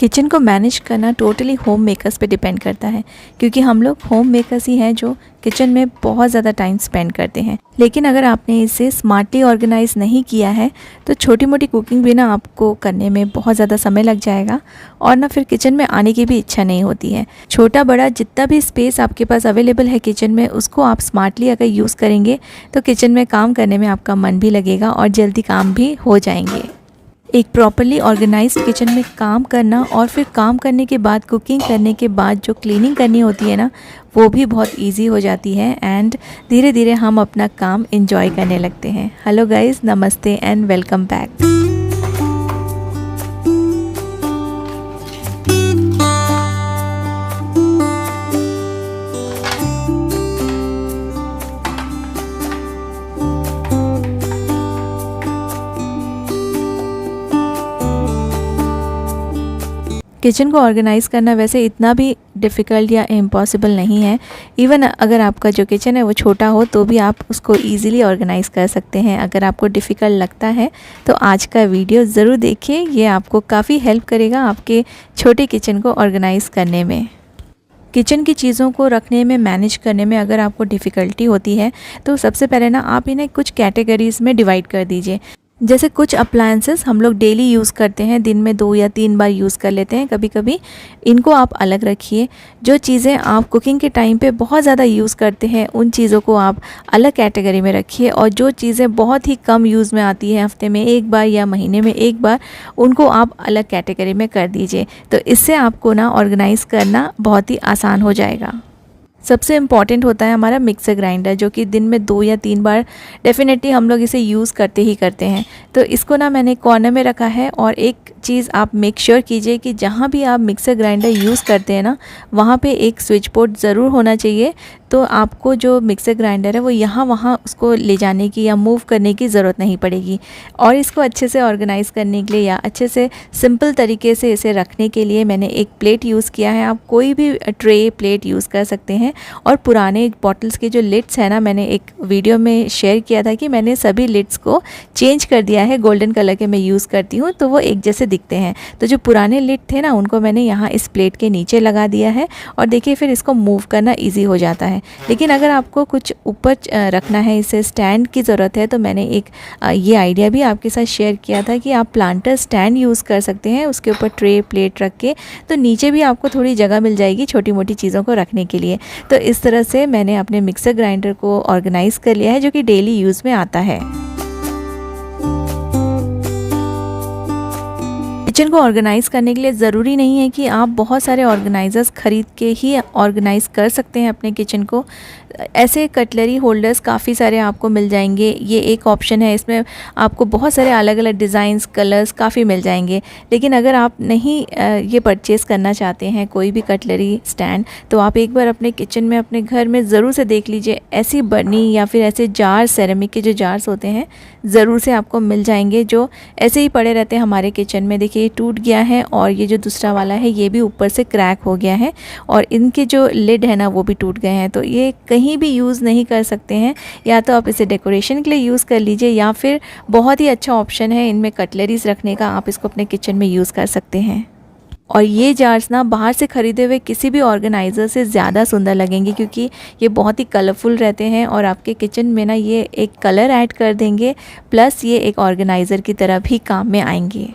Kitchen को manage करना totally home makers पे डिपेंड करता है, क्योंकि हम लोग होम मेकर्स ही हैं जो किचन में बहुत ज़्यादा टाइम स्पेंड करते हैं। लेकिन अगर आपने इसे स्मार्टली ऑर्गेनाइज नहीं किया है तो छोटी मोटी कुकिंग भी ना आपको करने में बहुत ज़्यादा समय लग जाएगा और ना फिर किचन में आने की भी इच्छा नहीं होती है। छोटा बड़ा जितना भी स्पेस आपके पास अवेलेबल है किचन में, उसको आप स्मार्टली अगर यूज़ करेंगे तो किचन में काम करने में आपका मन भी लगेगा और जल्दी काम भी हो जाएंगे। एक प्रॉपरली ऑर्गेनाइज्ड किचन में काम करना और फिर काम करने के बाद कुकिंग करने के बाद जो क्लीनिंग करनी होती है ना, वो भी बहुत इजी हो जाती है एंड धीरे धीरे हम अपना काम एंजॉय करने लगते हैं। हेलो गाइस, नमस्ते एंड वेलकम बैक। किचन को ऑर्गेनाइज़ करना वैसे इतना भी डिफ़िकल्ट या इम्पॉसिबल नहीं है। इवन अगर आपका जो किचन है वो छोटा हो तो भी आप उसको ईज़िली ऑर्गेनाइज़ कर सकते हैं। अगर आपको डिफ़िकल्ट लगता है तो आज का वीडियो ज़रूर देखिए, ये आपको काफ़ी हेल्प करेगा आपके छोटे किचन को ऑर्गेनाइज़ करने में। किचन की चीज़ों को रखने में, मैनेज करने में अगर आपको डिफ़िकल्टी होती है तो सबसे पहले ना आप इन्हें कुछ कैटेगरीज़ में डिवाइड कर दीजिए। जैसे कुछ अप्लायंसेस हम लोग डेली यूज़ करते हैं, दिन में 2 या 3 बार यूज़ कर लेते हैं कभी कभी, इनको आप अलग रखिए। जो चीज़ें आप कुकिंग के टाइम पे बहुत ज़्यादा यूज़ करते हैं उन चीज़ों को आप अलग कैटेगरी में रखिए, और जो चीज़ें बहुत ही कम यूज़ में आती हैं, हफ्ते में 1 बार या महीने में 1 बार, उनको आप अलग कैटेगरी में कर दीजिए। तो इससे आपको ना ऑर्गेनाइज़ करना बहुत ही आसान हो जाएगा। सबसे इम्पॉर्टेंट होता है हमारा मिक्सर ग्राइंडर, जो कि दिन में 2 या 3 बार डेफिनेटली हम लोग इसे यूज़ करते ही करते हैं। तो इसको ना मैंने कॉर्नर में रखा है, और एक चीज़ आप मेक श्योर कीजिए कि जहाँ भी आप मिक्सर ग्राइंडर यूज़ करते हैं ना, वहाँ पे एक स्विच बोर्ड ज़रूर होना चाहिए। तो आपको जो मिक्सर ग्राइंडर है वो यहाँ वहाँ उसको ले जाने की या मूव करने की ज़रूरत नहीं पड़ेगी। और इसको अच्छे से ऑर्गेनाइज़ करने के लिए या अच्छे से सिंपल तरीके से इसे रखने के लिए मैंने एक प्लेट यूज़ किया है। आप कोई भी ट्रे प्लेट यूज़ कर सकते हैं। और पुराने बॉटल्स के जो लिड्स है ना, मैंने एक वीडियो में शेयर किया था कि मैंने सभी लिड्स को चेंज कर दिया है, गोल्डन कलर के मैं यूज़ करती हूँ तो वो एक जैसे दिखते हैं। तो जो पुराने लिड थे ना, उनको मैंने यहाँ इस प्लेट के नीचे लगा दिया है, और देखिए फिर इसको मूव करना ईजी हो जाता है। लेकिन अगर आपको कुछ ऊपर रखना है, इसे स्टैंड की ज़रूरत है, तो मैंने एक ये आइडिया भी आपके साथ शेयर किया था कि आप प्लांटर स्टैंड यूज़ कर सकते हैं। उसके ऊपर ट्रे प्लेट रख के, तो नीचे भी आपको थोड़ी जगह मिल जाएगी छोटी मोटी चीज़ों को रखने के लिए। तो इस तरह से मैंने अपने मिक्सर ग्राइंडर को ऑर्गेनाइज़ कर लिया है, जो कि डेली यूज़ में आता है। किचन को ऑर्गेनाइज़ करने के लिए ज़रूरी नहीं है कि आप बहुत सारे ऑर्गेनाइज़र्स ख़रीद के ही ऑर्गेनाइज़ कर सकते हैं अपने किचन को। ऐसे कटलरी होल्डर्स काफ़ी सारे आपको मिल जाएंगे, ये एक ऑप्शन है। इसमें आपको बहुत सारे अलग अलग डिज़ाइंस, कलर्स काफ़ी मिल जाएंगे। लेकिन अगर आप नहीं ये परचेज़ करना चाहते हैं कोई भी कटलरी स्टैंड, तो आप एक बार अपने किचन में, अपने घर में ज़रूर से देख लीजिए। ऐसी बर्नी या फिर ऐसे जार, सेरेमिक के जो जार्स होते हैं, ज़रूर से आपको मिल जाएंगे, जो ऐसे ही पड़े रहते हैं हमारे किचन में। देखिए ये टूट गया है, और ये जो दूसरा वाला है ये भी ऊपर से क्रैक हो गया है, और इनके जो लिड है ना वो भी टूट गए हैं। तो ये कहीं भी यूज़ नहीं कर सकते हैं। या तो आप इसे डेकोरेशन के लिए यूज़ कर लीजिए, या फिर बहुत ही अच्छा ऑप्शन है इनमें कटलरीज रखने का, आप इसको अपने किचन में यूज़ कर सकते हैं। और ये जार्स ना बाहर से ख़रीदे हुए किसी भी ऑर्गेनाइज़र से ज़्यादा सुंदर लगेंगे, क्योंकि ये बहुत ही कलरफुल रहते हैं और आपके किचन में ना ये एक कलर ऐड कर देंगे, प्लस ये एक ऑर्गेनाइज़र की तरह भी काम में आएंगे।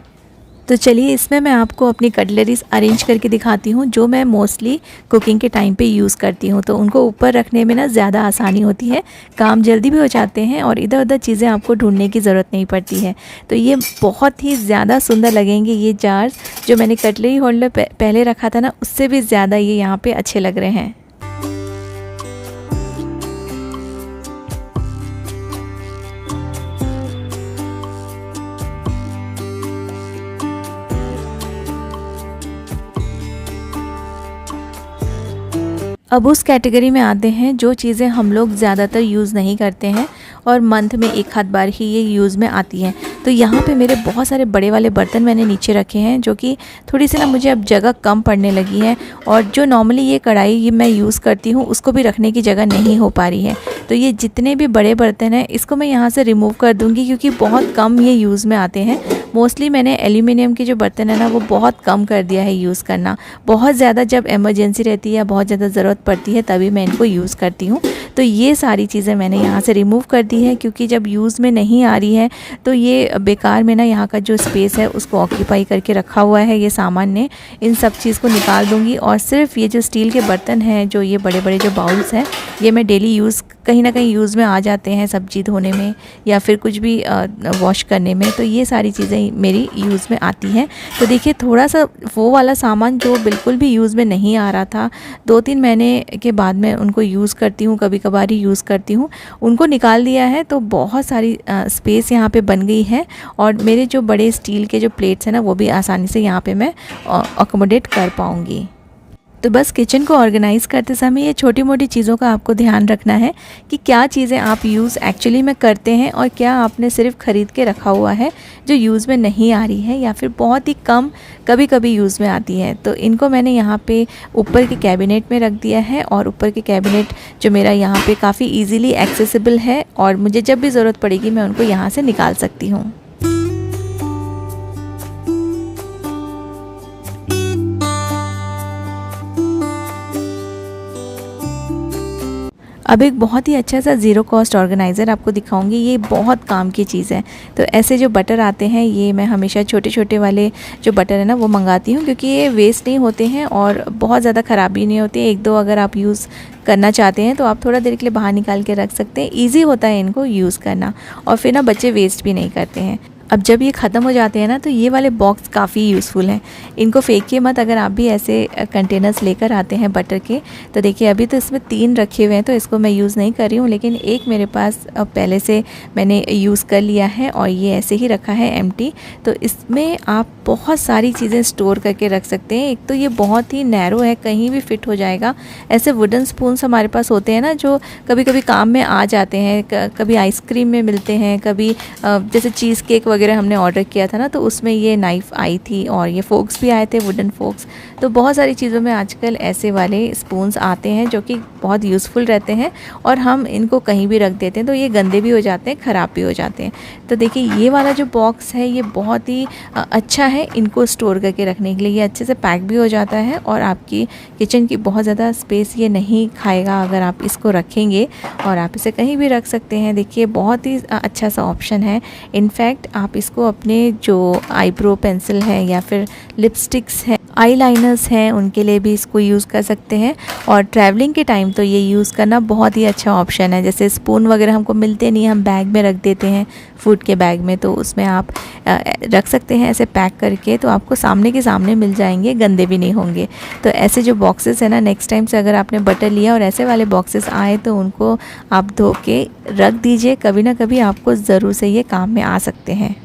तो चलिए इसमें मैं आपको अपनी कटलरीज अरेंज करके दिखाती हूँ, जो मैं मोस्टली कुकिंग के टाइम पे यूज़ करती हूँ। तो उनको ऊपर रखने में ना ज़्यादा आसानी होती है, काम जल्दी भी हो जाते हैं, और इधर उधर चीज़ें आपको ढूंढने की ज़रूरत नहीं पड़ती है। तो ये बहुत ही ज़्यादा सुंदर लगेंगे ये जार्स। जो मैंने कटलरी होल्डर पहले रखा था ना, उससे भी ज़्यादा ये यहाँ पर अच्छे लग रहे हैं। अब उस कैटेगरी में आते हैं जो चीज़ें हम लोग ज़्यादातर यूज़ नहीं करते हैं और मंथ में 1 आध बार ही ये यूज़ में आती हैं। तो यहाँ पे मेरे बहुत सारे बड़े वाले बर्तन मैंने नीचे रखे हैं, जो कि थोड़ी सी ना मुझे अब जगह कम पड़ने लगी है, और जो नॉर्मली ये कढ़ाई ये मैं यूज़ करती हूँ उसको भी रखने की जगह नहीं हो पा रही है। तो ये जितने भी बड़े बर्तन हैं इसको मैं यहाँ से रिमूव कर दूँगी, क्योंकि बहुत कम ये यूज़ में आते हैं। मोस्टली मैंने एल्यूमिनियम के जो बर्तन है ना वो बहुत कम कर दिया है यूज़ करना। बहुत ज़्यादा जब इमरजेंसी रहती है या बहुत ज़्यादा ज़रूरत पड़ती है तभी मैं इनको यूज़ करती हूँ। तो ये सारी चीज़ें मैंने यहाँ से रिमूव कर दी है, क्योंकि जब यूज़ में नहीं आ रही है तो ये बेकार में ना यहाँ का जो स्पेस है उसको ऑक्यूपाई करके रखा हुआ है ये सामान ने। इन सब चीज़ को निकाल दूँगी और सिर्फ ये जो स्टील के बर्तन हैं, जो ये बड़े बड़े जो बाउल्स हैं, ये मैं डेली यूज़ कहीं ना कहीं यूज़ में आ जाते हैं, सब्जी धोने में या फिर कुछ भी वॉश करने में। तो ये सारी चीज़ें मेरी यूज़ में आती हैं। तो देखिए थोड़ा सा वो वाला सामान जो बिल्कुल भी यूज़ में नहीं आ रहा था, 2-3 महीने के बाद मैं उनको यूज़ करती हूँ, कभी कभार ही यूज़ करती हूँ, उनको निकाल दिया है। तो बहुत सारी स्पेस यहाँ पे बन गई है और मेरे जो बड़े स्टील के जो प्लेट्स हैं ना वो भी आसानी से यहाँ पे मैं अकोमोडेट कर पाऊँगी। तो बस किचन को ऑर्गेनाइज़ करते समय ये छोटी मोटी चीज़ों का आपको ध्यान रखना है कि क्या चीज़ें आप यूज़ एक्चुअली में करते हैं और क्या आपने सिर्फ ख़रीद के रखा हुआ है जो यूज़ में नहीं आ रही है या फिर बहुत ही कम कभी कभी यूज़ में आती है। तो इनको मैंने यहाँ पे ऊपर के कैबिनेट में रख दिया है और ऊपर के कैबिनेट जो मेरा यहाँ पे काफ़ी ईज़िली एक्सेसिबल है और मुझे जब भी ज़रूरत पड़ेगी मैं उनको यहाँ से निकाल सकती हूँ। अब एक बहुत ही अच्छा सा ज़ीरो कॉस्ट ऑर्गेनाइज़र आपको दिखाऊंगी। ये बहुत काम की चीज़ है। तो ऐसे जो बटर आते हैं ये मैं हमेशा छोटे छोटे वाले जो बटर है ना वो मंगाती हूँ, क्योंकि ये वेस्ट नहीं होते हैं और बहुत ज़्यादा ख़राब भी नहीं होते। 1-2 अगर आप यूज़ करना चाहते हैं तो आप थोड़ा देर के लिए बाहर निकाल के रख सकते हैं। ईजी होता है इनको यूज़ करना और फिर ना बच्चे वेस्ट भी नहीं करते हैं। अब जब ये ख़त्म हो जाते हैं ना तो ये वाले बॉक्स काफ़ी यूज़फुल हैं। इनको फेंकिए मत। अगर आप भी ऐसे कंटेनर्स लेकर आते हैं बटर के, तो देखिए अभी तो इसमें 3 रखे हुए हैं तो इसको मैं यूज़ नहीं कर रही हूँ, लेकिन एक मेरे पास पहले से मैंने यूज़ कर लिया है और ये ऐसे ही रखा है एम्प्टी। तो इसमें आप बहुत सारी चीज़ें स्टोर करके रख सकते हैं। एक तो ये बहुत ही नैरो है, कहीं भी फिट हो जाएगा। ऐसे वुडन स्पून्स हमारे पास होते हैं ना जो कभी कभी काम में आ जाते हैं, कभी आइसक्रीम में मिलते हैं, कभी जैसे चीज़ केक वगैरह हमने ऑर्डर किया था ना तो उसमें ये नाइफ़ आई थी और ये फोक्स भी आए थे, वुडन फोक्स। तो बहुत सारी चीज़ों में आजकल ऐसे वाले स्पून्स आते हैं जो कि बहुत यूज़फुल रहते हैं और हम इनको कहीं भी रख देते हैं तो ये गंदे भी हो जाते हैं, ख़राब भी हो जाते हैं। तो देखिए ये वाला जो बॉक्स है ये बहुत ही अच्छा है इनको स्टोर करके रखने के लिए। ये अच्छे से पैक भी हो जाता है और आपकी किचन की बहुत ज़्यादा स्पेस ये नहीं खाएगा अगर आप इसको रखेंगे, और आप इसे कहीं भी रख सकते हैं। देखिए बहुत ही अच्छा सा ऑप्शन है। इनफैक्ट आप इसको अपने जो आईब्रो पेंसिल है या फिर लिपस्टिक्स हैं, आईलाइनर्स हैं, उनके लिए भी इसको यूज़ कर सकते हैं। और ट्रैवलिंग के टाइम तो ये यूज़ करना बहुत ही अच्छा ऑप्शन है। जैसे स्पून वगैरह हमको मिलते नहीं, हम बैग में रख देते हैं, फूड के बैग में, तो उसमें आप रख सकते हैं ऐसे पैक करके, तो आपको सामने के सामने मिल जाएंगे, गंदे भी नहीं होंगे। तो ऐसे जो बॉक्सेस है ना, नेक्स्ट टाइम से अगर आपने बटर लिया और ऐसे वाले बॉक्सेस आए तो उनको आप धो के रख दीजिए, कभी ना कभी आपको ज़रूर से ये काम में आ सकते हैं।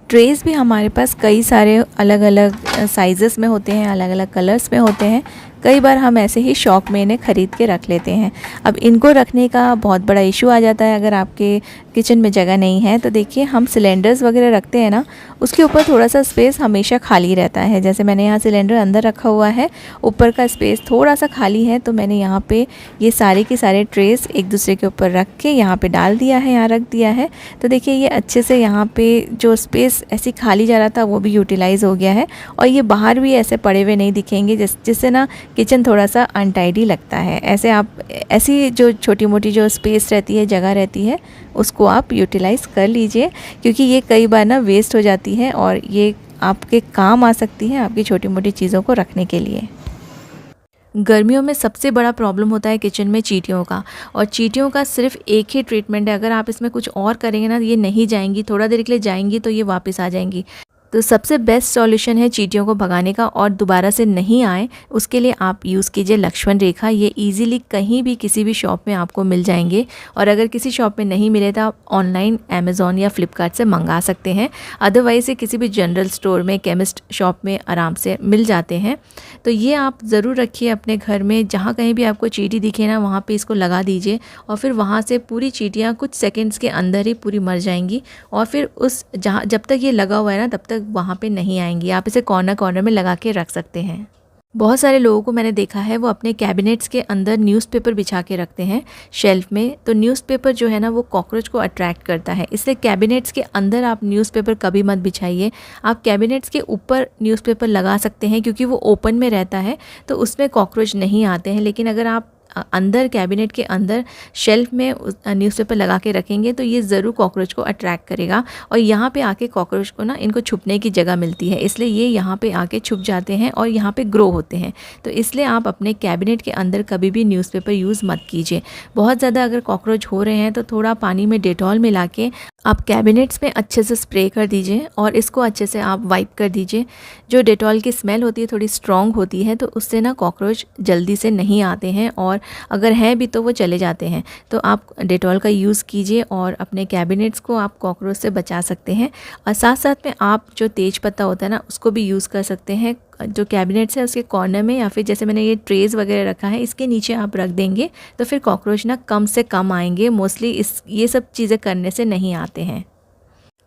ट्रेस भी हमारे पास कई सारे अलग अलग साइज़ेस में होते हैं, अलग अलग कलर्स में होते हैं। कई बार हम ऐसे ही शौक में इन्हें ख़रीद के रख लेते हैं। अब इनको रखने का बहुत बड़ा इशू आ जाता है अगर आपके किचन में जगह नहीं है। तो देखिए हम सिलेंडर्स वगैरह रखते हैं ना, उसके ऊपर थोड़ा सा स्पेस हमेशा खाली रहता है। जैसे मैंने यहाँ सिलेंडर अंदर रखा हुआ है, ऊपर का स्पेस थोड़ा सा खाली है, तो मैंने यहाँ पे ये सारे के सारे ट्रेस एक दूसरे के ऊपर रख के यहाँ पे डाल दिया है, यहाँ रख दिया है। तो देखिए ये अच्छे से यहाँ पे जो स्पेस ऐसी खाली जा रहा था वो भी यूटिलाइज़ हो गया है और ये बाहर भी ऐसे पड़े हुए नहीं दिखेंगे, जिससे ना किचन थोड़ा सा अनटाइडी लगता है। ऐसे आप ऐसी जो छोटी मोटी जो स्पेस रहती है, जगह रहती है, उसको आप यूटिलाइज़ कर लीजिए, क्योंकि ये कई बार ना वेस्ट हो जाती है और ये आपके काम आ सकती है आपकी छोटी मोटी चीज़ों को रखने के लिए। गर्मियों में सबसे बड़ा प्रॉब्लम होता है किचन में चींटियों का, और चींटियों का सिर्फ एक ही ट्रीटमेंट है। अगर आप इसमें कुछ और करेंगे ना, ये नहीं जाएंगी, थोड़ा देर के लिए जाएंगी तो ये वापस आ जाएंगी। तो सबसे बेस्ट सॉल्यूशन है चींटियों को भगाने का और दोबारा से नहीं आए, उसके लिए आप यूज़ कीजिए लक्ष्मण रेखा। ये इजीली कहीं भी किसी भी शॉप में आपको मिल जाएंगे, और अगर किसी शॉप में नहीं मिले तो आप ऑनलाइन अमेज़ॉन या फ्लिपकार्ट से मंगा सकते हैं। अदरवाइज़ ये किसी भी जनरल स्टोर में, केमिस्ट शॉप में आराम से मिल जाते हैं। तो ये आप ज़रूर रखिए अपने घर में, जहाँ कहीं भी आपको चींटी दिखे ना वहाँ पे इसको लगा दीजिए, और फिर वहाँ से पूरी चींटियाँ कुछ सेकंड्स के अंदर ही पूरी मर जाएंगी। और फिर उस जहाँ जब तक ये लगा हुआ है ना तब तक वहाँ पे नहीं आएंगी। आप इसे कॉर्नर कॉर्नर में लगा के रख सकते हैं। बहुत सारे लोगों को मैंने देखा है वो अपने कैबिनेट्स के अंदर न्यूज़पेपर बिछा के रखते हैं शेल्फ में। तो न्यूज़पेपर जो है ना वो कॉकरोच को अट्रैक्ट करता है, इसलिए कैबिनेट्स के अंदर आप न्यूज़पेपर कभी मत बिछाइए। आप कैबिनेट्स के ऊपर न्यूज़पेपर लगा सकते हैं क्योंकि वो ओपन में रहता है तो उसमें कॉकरोच नहीं आते हैं। लेकिन अगर आप अंदर कैबिनेट के अंदर शेल्फ में न्यूज़पेपर लगा के रखेंगे तो ये ज़रूर कॉकरोच को अट्रैक्ट करेगा, और यहाँ पे आके कॉकरोच को ना इनको छुपने की जगह मिलती है, इसलिए ये यहाँ पे आके छुप जाते हैं और यहाँ पे ग्रो होते हैं। तो इसलिए आप अपने कैबिनेट के अंदर कभी भी न्यूज़पेपर यूज़ मत कीजिए। बहुत ज़्यादा अगर कॉकरोच हो रहे हैं तो थोड़ा पानी में डेटॉल मिला के आप कैबिनेट्स में अच्छे से स्प्रे कर दीजिए और इसको अच्छे से आप वाइप कर दीजिए। जो डेटॉल की स्मेल होती है थोड़ी स्ट्रॉन्ग होती है, तो उससे ना कॉकरोच जल्दी से नहीं आते हैं, और अगर हैं भी तो वो चले जाते हैं। तो आप डेटॉल का यूज़ कीजिए और अपने कैबिनेट्स को आप कॉकरोच से बचा सकते हैं। और साथ साथ में आप जो तेज पत्ता होता है ना उसको भी यूज़ कर सकते हैं। जो कैबिनेट्स है उसके कॉर्नर में, या फिर जैसे मैंने ये ट्रेज़ वगैरह रखा है इसके नीचे आप रख देंगे तो फिर कॉकरोच ना कम से कम आएंगे। मोस्टली ये सब चीज़ें करने से नहीं आते हैं।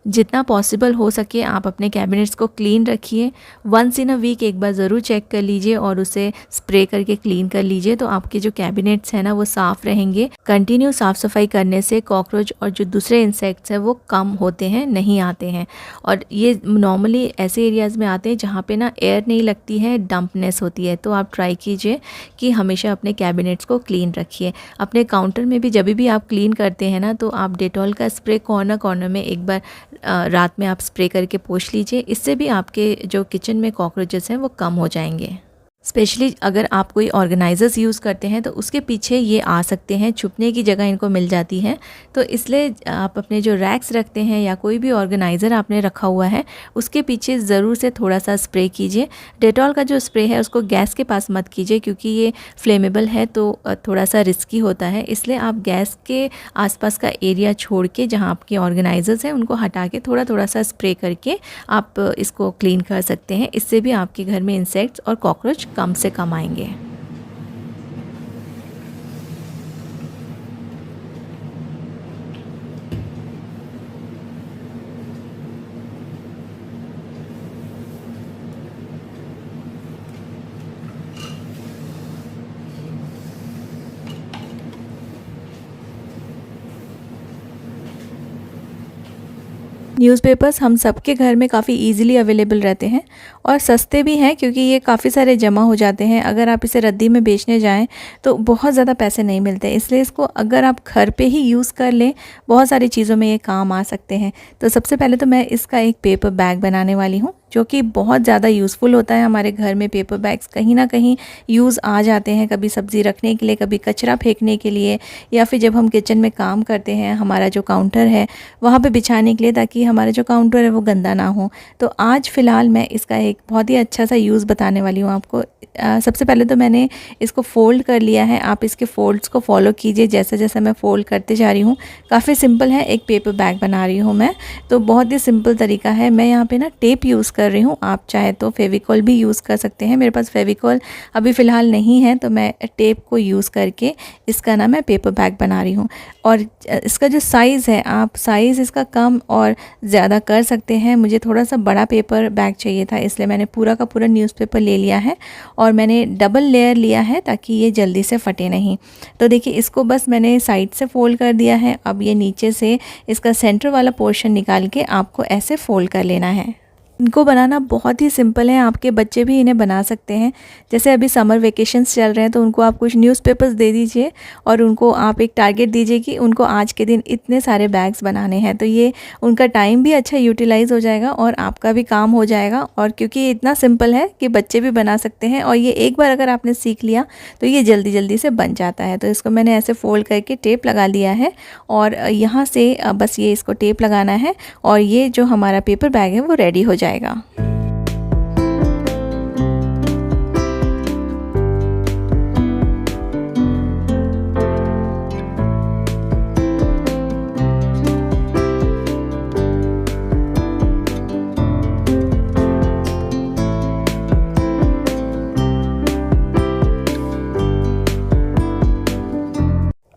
जितना पॉसिबल हो सके आप अपने कैबिनेट्स को क्लीन रखिए। वंस इन अ वीक एक बार ज़रूर चेक कर लीजिए और उसे स्प्रे करके क्लीन कर लीजिए, तो आपके जो कैबिनेट्स हैं ना वो साफ़ रहेंगे। कंटिन्यू साफ़ सफाई करने से कॉकरोच और जो दूसरे इंसेक्ट्स हैं वो कम होते हैं, नहीं आते हैं। और ये नॉर्मली ऐसे एरियाज़ में आते हैं जहाँ पे ना एयर नहीं लगती है, डंपनेस होती है। तो आप ट्राई कीजिए कि हमेशा अपने कैबिनेट्स को क्लीन रखिए। अपने काउंटर में भी जब भी आप क्लीन करते हैं ना तो आप डेटॉल का स्प्रे कॉर्नर कॉर्नर में एक बार रात में आप स्प्रे करके पोंछ लीजिए। इससे भी आपके जो किचन में कॉकरोचेस हैं वो कम हो जाएंगे। स्पेशली अगर आप कोई ऑर्गेनाइजर्स यूज़ करते हैं तो उसके पीछे ये आ सकते हैं, छुपने की जगह इनको मिल जाती है। तो इसलिए आप अपने जो रैक्स रखते हैं या कोई भी ऑर्गेनाइज़र आपने रखा हुआ है उसके पीछे ज़रूर से थोड़ा सा स्प्रे कीजिए। डेटॉल का जो स्प्रे है उसको गैस के पास मत कीजिए क्योंकि ये फ्लेमेबल है तो थोड़ा सा रिस्की होता है। इसलिए आप गैस के आसपास का एरिया छोड़ के जहाँ आपके ऑर्गेनाइजर्स हैं उनको हटा के थोड़ा थोड़ा सा स्प्रे करके आप इसको क्लीन कर सकते हैं। इससे भी आपके घर में इंसेक्ट्स और कॉकरोच कम से कम आएंगे। न्यूज़पेपर्स हम सबके घर में काफ़ी इजीली अवेलेबल रहते हैं और सस्ते भी हैं क्योंकि ये काफ़ी सारे जमा हो जाते हैं। अगर आप इसे रद्दी में बेचने जाएं तो बहुत ज़्यादा पैसे नहीं मिलते, इसलिए इसको अगर आप घर पे ही यूज़ कर लें बहुत सारी चीज़ों में ये काम आ सकते हैं। तो सबसे पहले तो मैं इसका एक पेपर बैग बनाने वाली हूँ जो कि बहुत ज़्यादा यूज़फुल होता है। हमारे घर में पेपर बैग्स कहीं ना कहीं यूज़ आ जाते हैं, कभी सब्ज़ी रखने के लिए, कभी कचरा फेंकने के लिए, या फिर जब हम किचन में काम करते हैं हमारा जो काउंटर है वहाँ पे बिछाने के लिए, ताकि हमारा जो काउंटर है वो गंदा ना हो। तो आज फ़िलहाल मैं इसका एक बहुत ही अच्छा सा यूज़ बताने वाली हूँ आपको। सबसे पहले तो मैंने इसको फ़ोल्ड कर लिया है। आप इसके फ़ोल्ड्स को फॉलो कीजिए जैसा जैसा मैं फ़ोल्ड करते जा रही हूँ। काफ़ी सिंपल है, एक पेपर बैग बना रही हूँ मैं, तो बहुत ही सिंपल तरीका है। मैं यहाँ पे ना टेप यूज़ कर रही हूँ, आप चाहे तो फेविकॉल भी यूज़ कर सकते हैं। मेरे पास फेविकॉल अभी फ़िलहाल नहीं है तो मैं टेप को यूज़ करके इसका ना मैं पेपर बैग बना रही हूँ। और इसका जो साइज़ है, आप साइज़ इसका कम और ज़्यादा कर सकते हैं। मुझे थोड़ा सा बड़ा पेपर बैग चाहिए था, इसलिए मैंने पूरा का पूरा न्यूज़पेपर ले लिया है और मैंने डबल लेयर लिया है ताकि ये जल्दी से फटे नहीं। तो देखिए इसको बस मैंने साइड से फ़ोल्ड कर दिया है। अब ये नीचे से इसका सेंटर वाला पोर्शन निकाल के आपको ऐसे फ़ोल्ड कर लेना है। इनको बनाना बहुत ही सिंपल है, आपके बच्चे भी इन्हें बना सकते हैं। जैसे अभी समर वेकेशंस चल रहे हैं तो उनको आप कुछ न्यूज़पेपर्स दे दीजिए और उनको आप एक टारगेट दीजिए कि उनको आज के दिन इतने सारे बैग्स बनाने हैं। तो ये उनका टाइम भी अच्छा यूटिलाइज़ हो जाएगा और आपका भी काम हो जाएगा। और क्योंकि ये इतना सिंपल है कि बच्चे भी बना सकते हैं और ये एक बार अगर आपने सीख लिया तो ये जल्दी जल्दी से बन जाता है। तो इसको मैंने ऐसे फ़ोल्ड करके टेप लगा लिया है और यहाँ से बस ये इसको टेप लगाना है और ये जो हमारा पेपर बैग है वो रेडी हो जाएगा। जाएगा।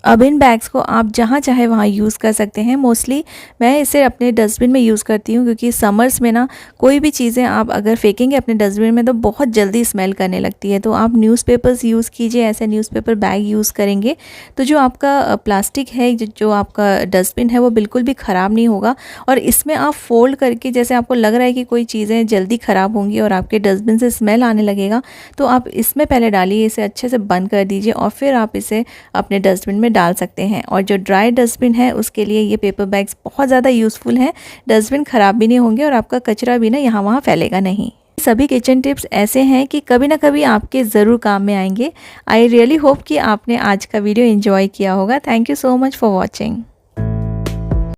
अब इन बैग्स को आप जहाँ चाहे वहाँ यूज़ कर सकते हैं। मोस्टली मैं इसे अपने डस्टबिन में यूज़ करती हूँ, क्योंकि समर्स में ना कोई भी चीज़ें आप अगर फेंकेंगे अपने डस्टबिन में तो बहुत जल्दी स्मेल करने लगती है। तो आप न्यूज़पेपर्स यूज़ कीजिए, ऐसे न्यूज़पेपर बैग यूज़ करेंगे तो जो आपका प्लास्टिक है, जो आपका डस्टबिन है, वो बिल्कुल भी ख़राब नहीं होगा। और इसमें आप फोल्ड करके, जैसे आपको लग रहा है कि कोई चीज़ें जल्दी ख़राब होंगी और आपके डस्टबिन से स्मेल आने लगेगा, तो आप इसमें पहले डालिए, इसे अच्छे से बंद कर दीजिए और फिर आप इसे अपने डस्टबिन में डाल सकते हैं। और जो ड्राई डस्टबिन है उसके लिए ये पेपर बैग्स बहुत ज़्यादा यूज़फुल हैं। डस्टबिन ख़राब भी नहीं होंगे और आपका कचरा भी ना यहाँ वहाँ फैलेगा नहीं। सभी किचन टिप्स ऐसे हैं कि कभी ना कभी आपके ज़रूर काम में आएंगे। आई रियली होप कि आपने आज का वीडियो एंजॉय किया होगा। Thank you so much for watching.